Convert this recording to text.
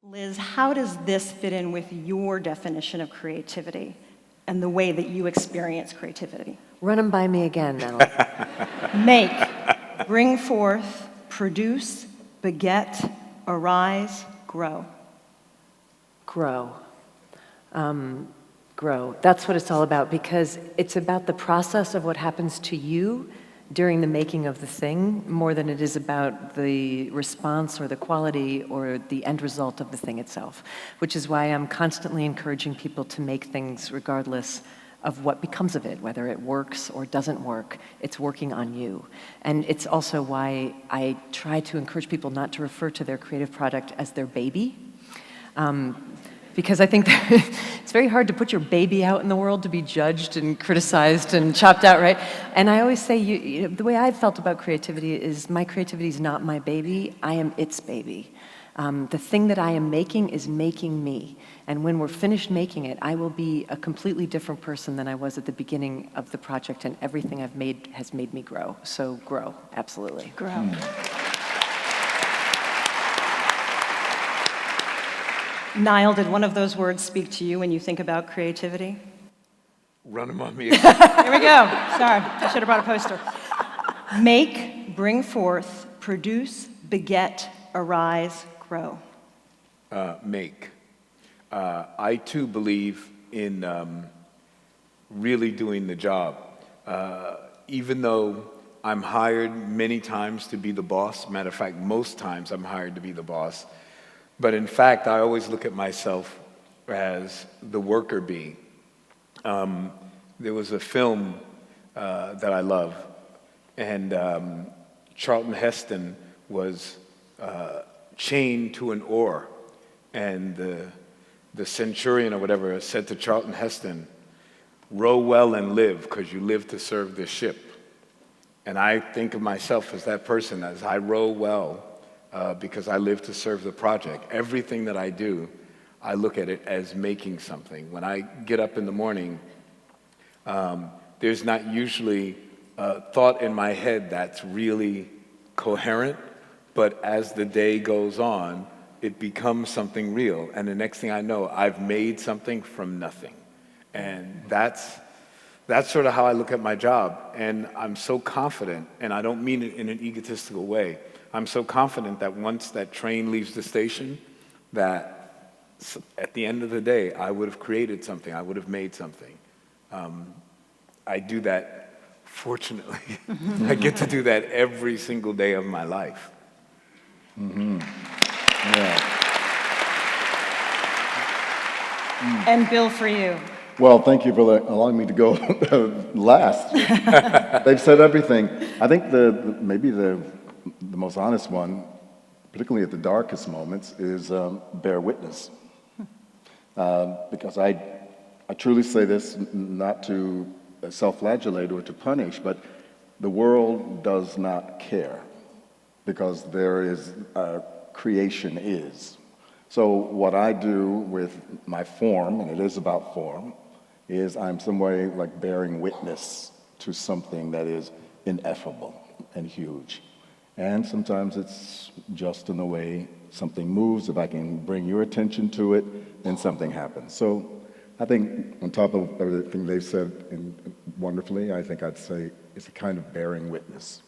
Liz, how does this fit in with your definition of creativity and the way that you experience creativity? Run them by me again, Natalie. Make, bring forth, produce, beget, arise, grow. Grow. Grow. That's what it's all about, because it's about the process of what happens to you during the making of the thing more than it is about the response or the quality or the end result of the thing itself, which is why I'm constantly encouraging people to make things regardless of what becomes of it, whether it works or doesn't work. It's working on you. And it's also why I try to encourage people not to refer to their creative product as their baby. Because I think that it's very hard to put your baby out in the world to be judged and criticized and chopped out, right? And I always say, the way I've felt about creativity is my creativity is not my baby, I am its baby. The thing that I am making is making me. And when we're finished making it, I will be a completely different person than I was at the beginning of the project, and everything I've made has made me grow. So grow, absolutely. Grow. Nile, did one of those words speak to you when you think about creativity? Run them on me. Here we go. Sorry, I should have brought a poster. Make, bring forth, produce, beget, arise, grow. Make. I too believe in really doing the job. Even though I'm hired many times to be the boss, matter of fact, most times I'm hired to be the boss, but in fact, I always look at myself as the worker bee. There was a film that I love, and Charlton Heston was chained to an oar, and the centurion or whatever said to Charlton Heston, "Row well and live, because you live to serve this ship." And I think of myself as that person, as I row well, because I live to serve the project. Everything that I do, I look at it as making something. When I get up in the morning, there's not usually a thought in my head that's really coherent, but as the day goes on, it becomes something real. And the next thing I know, I've made something from nothing. And that's sort of how I look at my job. And I'm so confident, and I don't mean it in an egotistical way, I'm so confident that once that train leaves the station, that at the end of the day, I would have created something, I would have made something. I do that, fortunately. I get to do that every single day of my life. Mm-hmm. Yeah. And Bill, for you. Well, thank you for allowing me to go last. They've said everything. I think maybe the most honest one, particularly at the darkest moments, is bear witness. Because I truly say this not to self-flagellate or to punish, but the world does not care, because there is, creation is. So what I do with my form, and it is about form, is I'm some way like bearing witness to something that is ineffable and huge. And sometimes it's just in the way something moves. If I can bring your attention to it, then something happens. So I think on top of everything they've said wonderfully, I think I'd say it's a kind of bearing witness.